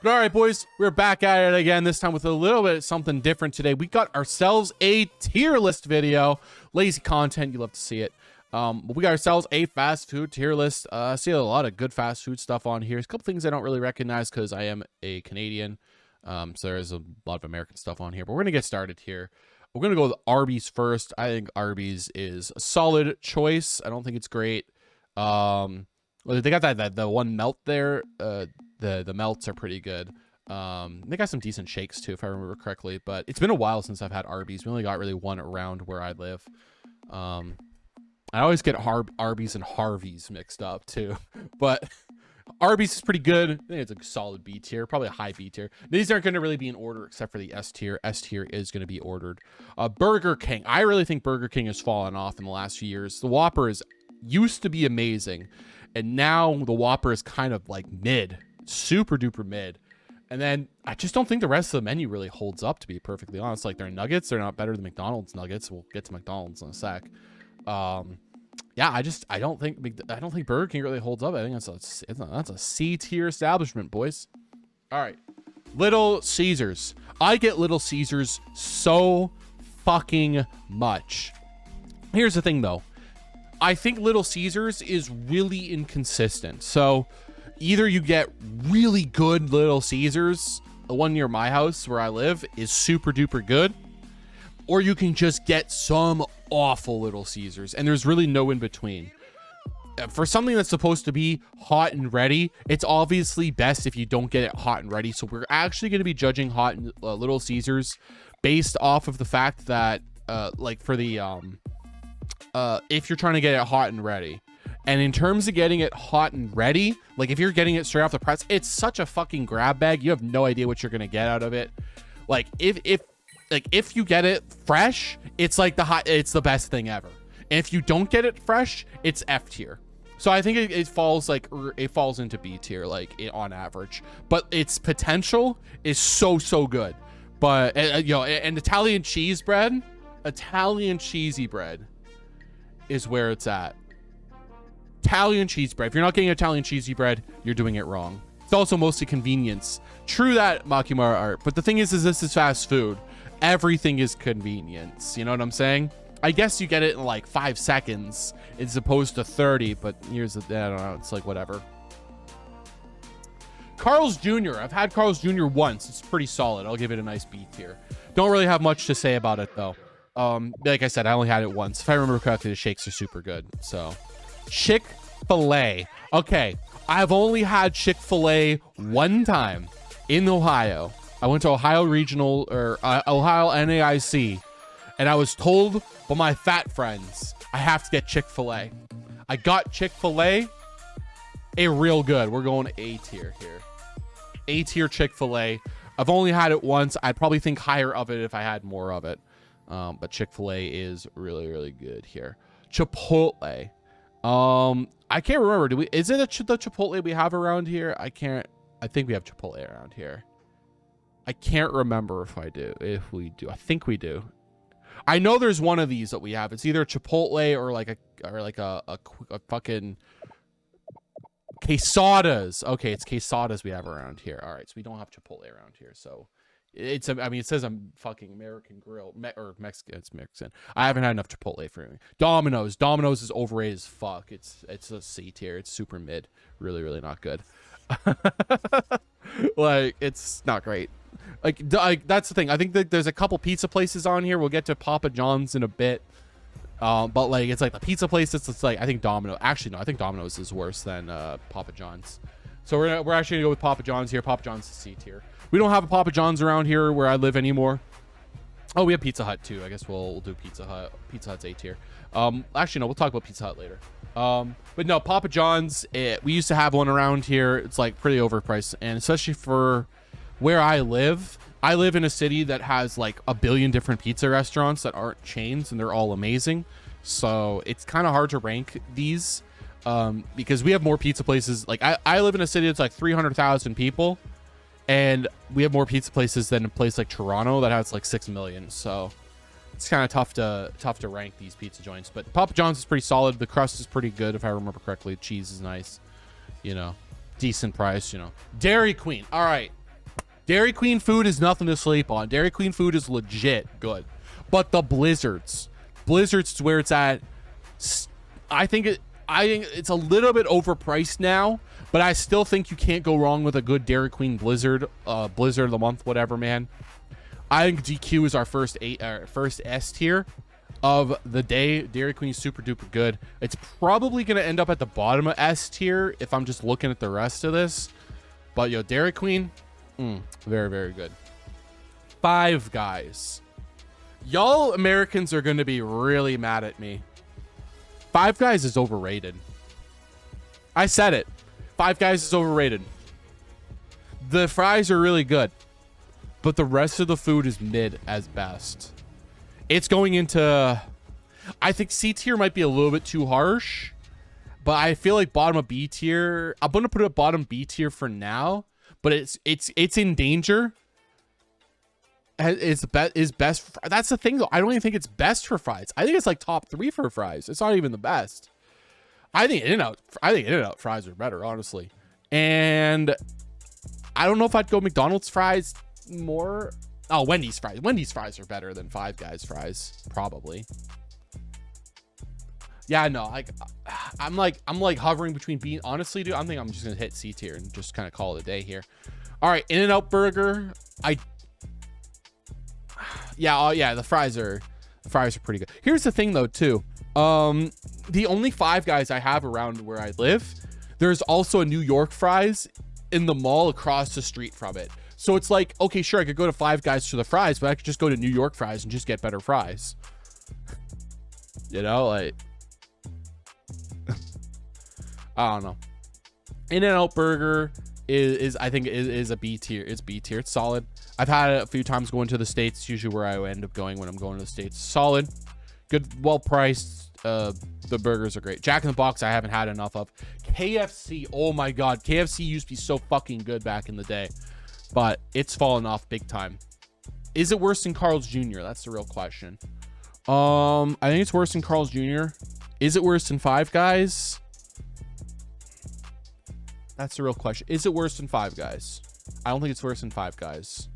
But all right, boys, we're back at it again, this time with a little bit of something different today. We got ourselves a tier list video. Lazy content, you love to see it. But we got ourselves a fast food tier list. I see a lot of good fast food stuff on here. There's a couple things I don't really recognize because I am a Canadian. So there's a lot of American stuff on here. But we're going to get started here. We're going to go with Arby's first. I think Arby's is a solid choice. I don't think it's great. Well, they got the one melt there. The melts are pretty good. They got some decent shakes too, if I remember correctly. But it's been a while since I've had Arby's. We only got really one around where I live. I always get Arby's and Harvey's mixed up too. But Arby's is pretty good. I think it's a solid B tier, probably a high B tier. These aren't going to really be in order except for the S tier. S tier is going to be ordered. Burger King. I really think Burger King has fallen off in the last few years. The Whopper used to be amazing, and now the Whopper is kind of like mid, super duper mid. And then I just don't think the rest of the menu really holds up, to be perfectly honest. Like their nuggets, they're not better than McDonald's nuggets. We'll get to McDonald's in a sec. Yeah, I don't think Burger King really holds up. I think that's a C tier establishment, boys. All right, Little Caesars. I get Little Caesars so fucking much. Here's the thing though. I think Little Caesars is really inconsistent. So either you get really good Little Caesars, the one near my house where I live is super duper good, or you can just get some awful Little Caesars, and there's really no in between. For something that's supposed to be hot and ready, it's obviously best if you don't get it hot and ready. So we're actually going to be judging hot and Little Caesars based off of the fact that like for the if you're trying to get it hot and ready. And in terms of getting it hot and ready, like if you're getting it straight off the press, it's such a fucking grab bag. You have no idea what you're going to get out of it. Like if you get it fresh, it's like it's the best thing ever. And if you don't get it fresh, it's F tier. So I think it falls into B tier, like on average, but its potential is so good. But and Italian cheesy bread is where it's at. Italian cheese bread. If you're not getting Italian cheesy bread, you're doing it wrong. It's also mostly convenience. True that, Makimura art. But the thing is this is fast food. Everything is convenience. You know what I'm saying? I guess you get it in like 5 seconds as opposed to 30, but here's the, I don't know. It's like whatever. Carl's Jr. I've had Carl's Jr. once. It's pretty solid. I'll give it a nice B tier. Don't really have much to say about it though. Like I said, I only had it once. If I remember correctly, the shakes are super good. So Chick-Fil-A. Okay, I've only had Chick-Fil-A one time in Ohio. I went to Ohio Regional or Ohio NAIC, and I was told by my fat friends I have to get Chick-Fil-A. I got Chick-Fil-A, real good. We're going A tier here. A tier Chick-Fil-A. I've only had it once. I'd probably think higher of it if I had more of it. But Chick-Fil-A is really good here. Chipotle. I can't remember. Is it the Chipotle we have around here? I think we have Chipotle around here. I can't remember if we do. I think we do. I know there's one of these that we have. It's either Chipotle or like a fucking quesadas. Okay, it's quesadas we have around here. All right, so we don't have Chipotle around here. So it says I'm fucking American Grill or Mexican. It's Mexican. I haven't had enough Chipotle for me. Domino's is overrated as fuck. It's a C tier. It's super mid. Really not good. Like it's not great. Like that's the thing. I think that there's a couple pizza places on here. We'll get to Papa John's in a bit. But like it's like the pizza place. It's like I think Domino. Actually, no, I think Domino's is worse than Papa John's. So we're actually gonna go with Papa John's here. Papa John's is C tier. We don't have a Papa John's around here where I live anymore. Oh, we have Pizza Hut too. I guess we'll do Pizza Hut. Pizza Hut's A tier. Actually, no, we'll talk about Pizza Hut later. But no, Papa John's. We used to have one around here. It's like pretty overpriced, and especially for where I live. I live in a city that has like a billion different pizza restaurants that aren't chains, and they're all amazing. So it's kind of hard to rank these because we have more pizza places. Like I live in a city that's like 300,000 people. And we have more pizza places than a place like Toronto that has like 6 million. So it's kind of tough to rank these pizza joints. But Papa John's is pretty solid. The crust is pretty good, if I remember correctly. Cheese is nice. You know, decent price, you know. Dairy Queen. All right. Dairy Queen food is nothing to sleep on. Dairy Queen food is legit good. But the Blizzards is where it's at. I think it's a little bit overpriced now, but I still think you can't go wrong with a good Dairy Queen Blizzard, Blizzard of the month, whatever, man. I think DQ is our first S tier of the day. Dairy Queen is super duper good. It's probably going to end up at the bottom of S tier if I'm just looking at the rest of this. But yo, Dairy Queen, very, very good. Five Guys. Y'all Americans are going to be really mad at me. Five Guys is overrated. I said it. Five Guys is overrated. The fries are really good, but the rest of the food is mid at best. It's going into, I think C tier might be a little bit too harsh, but I feel like bottom of B tier. I'm going to put it at bottom B tier for now, but it's in danger. Is best. That's the thing though. I don't even think it's best for fries. I think it's like top 3 for fries. It's not even the best. I think In-N-Out fries are better, honestly. And I don't know if I'd go McDonald's fries more. Oh, Wendy's fries. Wendy's fries are better than Five Guys fries, probably. Yeah, no, I'm like hovering between being, honestly, dude. I think I'm just gonna hit C tier and just kind of call it a day here. All right, In-N-Out burger. The fries are pretty good. Here's the thing though, too. The only Five Guys I have around where I live, there's also a New York fries in the mall across the street from it. So it's like, okay, sure, I could go to Five Guys for the fries, but I could just go to New York fries and just get better fries. You know, like, I don't know. In-N-Out burger is I think is a B tier. It's B tier. It's solid. I've had it a few times going to the States. It's usually where I end up going when I'm going to the States. Solid, good, well priced. The burgers are great. Jack in the Box, I haven't had enough of. KFC, oh my god, KFC used to be so fucking good back in the day, but it's fallen off big time. Is it worse than Carl's Jr.? That's the real question. I think it's worse than Carl's Jr. Is it worse than Five Guys? That's the real question. Is it worse than Five Guys? I don't think it's worse than Five Guys.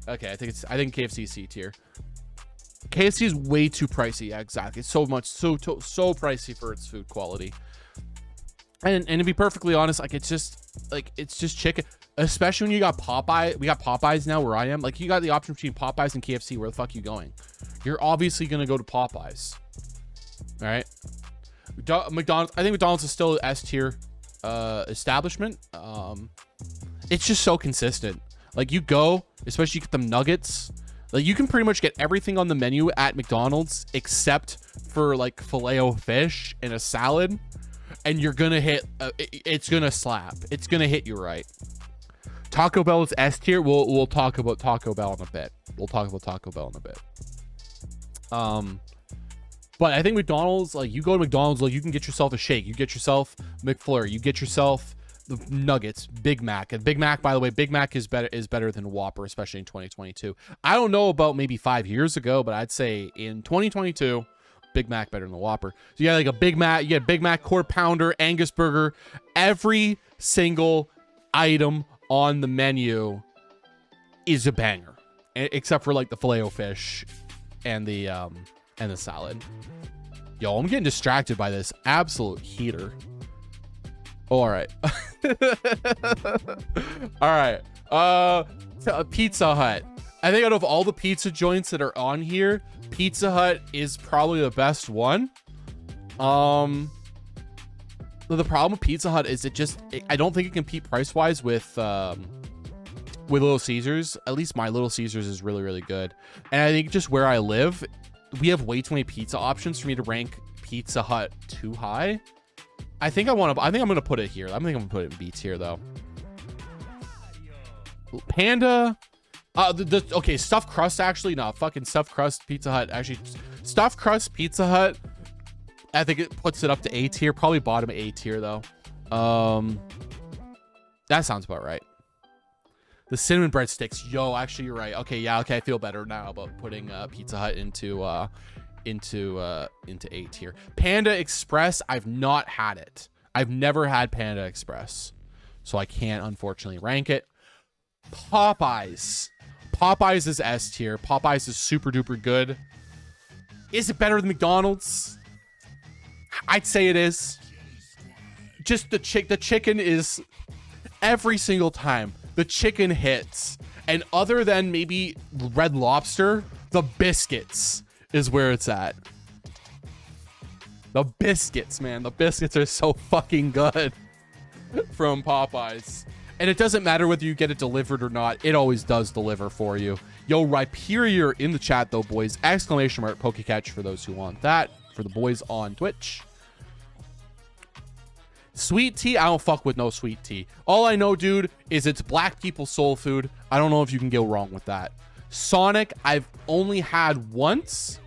Okay, I think KFC C tier. KFC is way too pricey. Yeah, exactly. It's so pricey for its food quality. And to be perfectly honest, like it's just chicken. Especially when you got Popeye. We got Popeyes now where I am. Like you got the option between Popeyes and KFC. Where the fuck are you going? You're obviously gonna go to Popeyes. All right. McDonald's. I think McDonald's is still S tier establishment. It's just so consistent. Like you go, especially you get them nuggets. Like you can pretty much get everything on the menu at McDonald's except for like filet-o-fish and a salad, and you're gonna hit. It's gonna slap. It's gonna hit you right. Taco Bell is S tier. We'll talk about Taco Bell in a bit. But I think McDonald's, like you go to McDonald's, like you can get yourself a shake, you get yourself McFlurry, you get yourself the nuggets, Big Mac. And Big Mac, by the way, Big Mac is better than Whopper, especially in 2022. I don't know about maybe 5 years ago, but I'd say in 2022, Big Mac better than the Whopper. So you got like a Big Mac, you get Big Mac, quarter pounder, Angus burger. Every single item on the menu is a banger, except for like the filet-o-fish and the salad. Yo, I'm getting distracted by this absolute heater. All right. All right. Pizza Hut. I think out of all the pizza joints that are on here, Pizza Hut is probably the best one. The problem with Pizza Hut is I don't think it can compete price wise with Little Caesars. At least my Little Caesars is really, really good. And I think just where I live, we have way too many pizza options for me to rank Pizza Hut too high. I think I'm gonna put it here. I think I'm gonna put it in B tier though. Panda. Okay, stuffed crust actually. No, fucking stuffed crust Pizza Hut. Actually, stuffed crust Pizza Hut, I think it puts it up to A tier. Probably bottom A tier though. That sounds about right. The cinnamon breadsticks. Yo, actually you're right. Okay, yeah, okay, I feel better now about putting Pizza Hut into A tier. Panda Express, I've not had it. I've never had Panda Express, so I can't unfortunately rank it. Popeyes. Popeyes is S tier. Popeyes is super duper good. Is it better than McDonald's? I'd say it is. Just the chicken is every single time the chicken hits, and other than maybe Red Lobster, the biscuits is where it's at. The biscuits, man. The biscuits are so fucking good from Popeyes. And it doesn't matter whether you get it delivered or not. It always does deliver for you. Yo, Rhyperior in the chat, though, boys. Exclamation mark Pokecatch for those who want that. For the boys on Twitch. Sweet tea? I don't fuck with no sweet tea. All I know, dude, is it's black people's soul food. I don't know if you can go wrong with that. Sonic, I've only had once.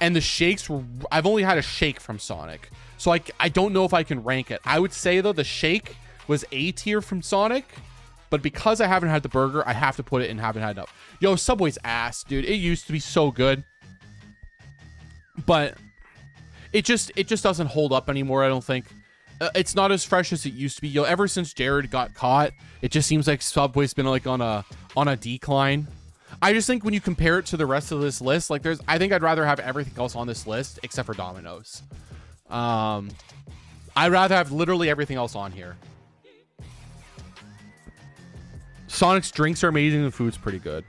And the shakes were... I've only had a shake from Sonic. So I don't know if I can rank it. I would say, though, the shake was A tier from Sonic. But because I haven't had the burger, I have to put it in haven't had it up. Yo, Subway's ass, dude. It used to be so good. But it just doesn't hold up anymore, I don't think. It's not as fresh as it used to be. Yo, ever since Jared got caught, it just seems like Subway's been like on a decline. I just think when you compare it to the rest of this list, like I think I'd rather have everything else on this list except for Domino's. I'd rather have literally everything else on here. Sonic's drinks are amazing and the food's pretty good.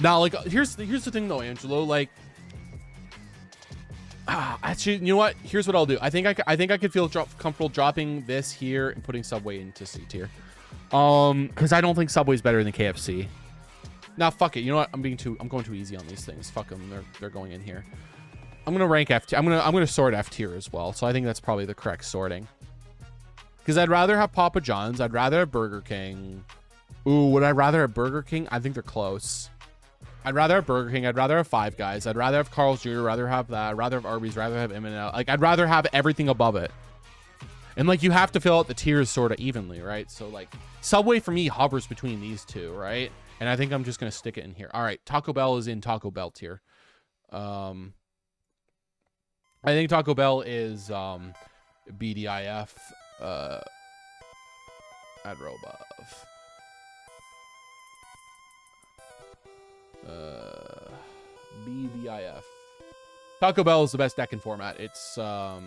Now, like, here's the thing though, Angelo, like, actually, you know what? Here's what I'll do. I think I could feel comfortable dropping this here and putting Subway into C tier. Because I don't think Subway's better than KFC. Now, fuck it. You know what? I'm going too easy on these things. Fuck them. They're going in here. I'm gonna rank F tier. I'm gonna sort F tier as well. So I think that's probably the correct sorting. Because I'd rather have Papa John's. I'd rather have Burger King. Ooh, would I rather have Burger King? I think they're close. I'd rather have Burger King. I'd rather have Five Guys. I'd rather have Carl's Jr. Rather have that. I'd rather have Arby's. Rather have M&L. Like, I'd rather have everything above it. And, like, you have to fill out the tiers sort of evenly, right? So, like, Subway for me hovers between these two, right? And I think I'm just going to stick it in here. All right, Taco Bell is in Taco Bell tier. I think Taco Bell is BDIF. I'd row above. BDIF. Taco Bell is the best deck in format. It's not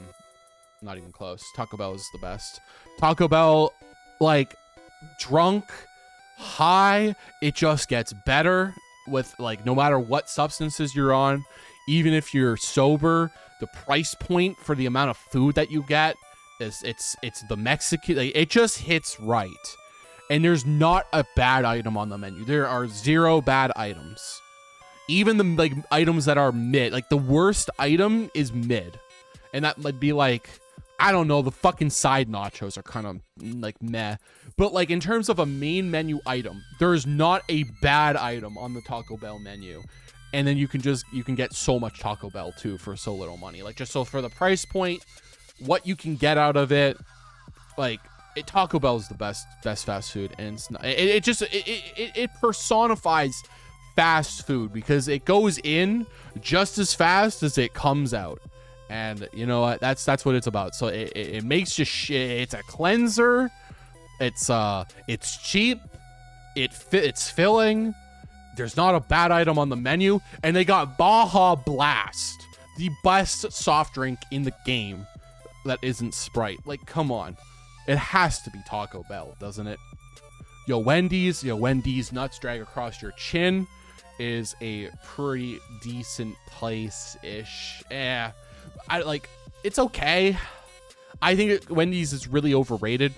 even close. Taco Bell is the best. Taco Bell, like, drunk, high, it just gets better with, like, no matter what substances you're on. Even if you're sober, the price point for the amount of food that you get is it's the Mexican, like, it just hits right. And there's not a bad item on the menu. There are 0 bad items. Even the, like, items that are mid, like, the worst item is mid. And that might be, like, I don't know, the fucking side nachos are kind of, like, meh. But, like, in terms of a main menu item, there's not a bad item on the Taco Bell menu. And then you can get so much Taco Bell, too, for so little money. Like, just so for the price point, what you can get out of it, like, Taco Bell is the best fast food, and it's not, it personifies fast food because it goes in just as fast as it comes out, and you know what? That's what it's about. So it makes you it's a cleanser. It's cheap. It's filling. There's not a bad item on the menu, and they got Baja Blast, the best soft drink in the game that isn't Sprite. Like, come on. It has to be Taco Bell, doesn't it? Yo, Wendy's nuts drag across your chin is a pretty decent place-ish. It's okay. I think Wendy's is really overrated.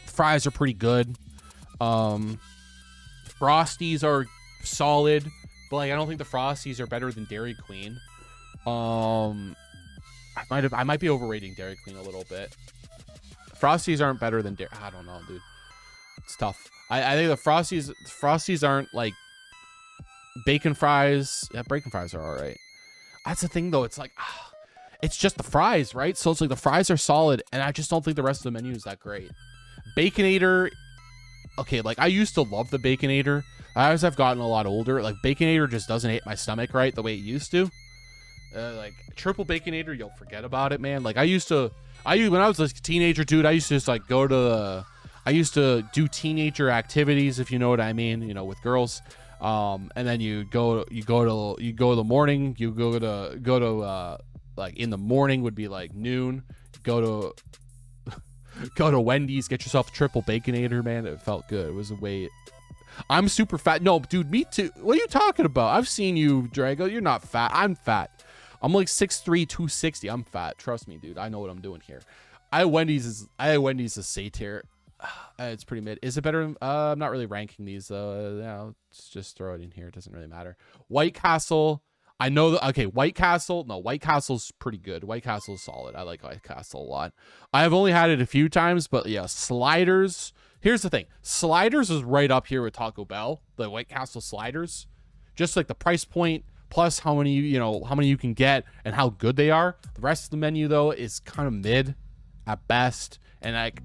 Fries are pretty good. Frosties are solid, but, like, I don't think the Frosties are better than Dairy Queen. I might be overrating Dairy Queen a little bit. Frosties aren't better than Dairy. I don't know, dude. It's tough. I think the Frosties aren't, like, bacon fries. Yeah, bacon fries are all right. That's the thing, though. It's like, it's just the fries, right? So it's like the fries are solid, and I just don't think the rest of the menu is that great. Baconator, okay, like, I used to love the Baconator. As I've gotten a lot older, like, Baconator just doesn't hit my stomach right the way it used to. Like, triple Baconator, you'll forget about it, man. Like, I used to When I was a teenager, dude, I used to just like I used to do teenager activities, if you know what I mean, you know, with girls. And then you go to the morning, go to like in the morning would be like noon, go to Wendy's, get yourself a triple baconator, man. It felt good. It was a way. I'm super fat. No, dude, me too. What are you talking about? I've seen you, Drago. You're not fat. I'm fat. I'm like 6'3", 260. I'm fat. Trust me, dude. I know what I'm doing here. I had Wendy's is C tier. It's pretty mid. Is it better? I'm not really ranking these. Yeah, let's just throw it in here. It doesn't really matter. White Castle. I know that. Okay, White Castle. No, White Castle's pretty good. White Castle's solid. I like White Castle a lot. I've only had it a few times, but yeah, Sliders. Here's the thing. Sliders is right up here with Taco Bell. The White Castle sliders, just like the price point plus how many you can get and how good they are. The rest of the menu though is kind of mid at best, and like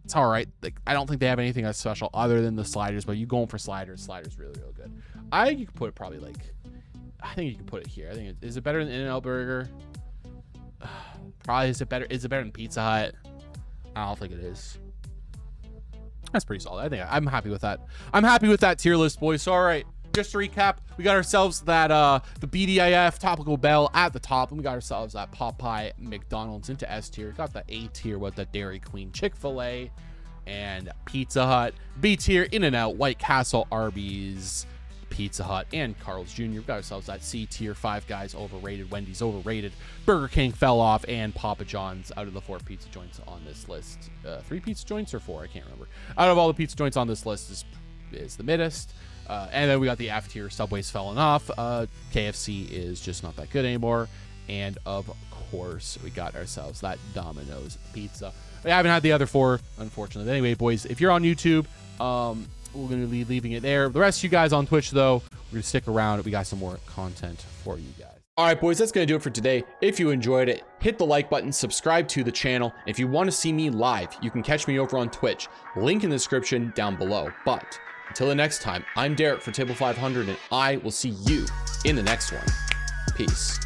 it's all right. Like I don't think they have anything that's special other than the sliders. But you going for sliders? Sliders really good. You could put it probably like. I think you can put it here. I think is it better than In-N-Out Burger? Probably. Is it better than Pizza Hut? I don't think it is. That's pretty solid. I'm happy with that. I'm happy with that tier list, boys. So, all right, just to recap, we got ourselves that the BDIF Taco Bell at the top, and we got ourselves that Popeye McDonald's into S tier. Got the A tier with the Dairy Queen, Chick-Fil-A, and Pizza Hut. B tier, In-N-Out, White Castle, Arby's, Pizza Hut, and Carl's Jr. We got ourselves that C tier. Five Guys overrated, Wendy's overrated, Burger King fell off, and Papa John's out of the 4 pizza joints on this list. 3 pizza joints or 4? I can't remember. Out of all the pizza joints on this list is the middest. And then we got the F tier. Subway's falling off. KFC is just not that good anymore. And of course, we got ourselves that Domino's pizza. We haven't had the other 4, unfortunately. But anyway, boys, if you're on YouTube, we're going to be leaving it there. The rest of you guys on Twitch, though, we're going to stick around. We got some more content for you guys. All right, boys, that's going to do it for today. If you enjoyed it, hit the like button, subscribe to the channel. If you want to see me live, you can catch me over on Twitch. Link in the description down below. But until the next time, I'm Derek for Table 500, and I will see you in the next one. Peace.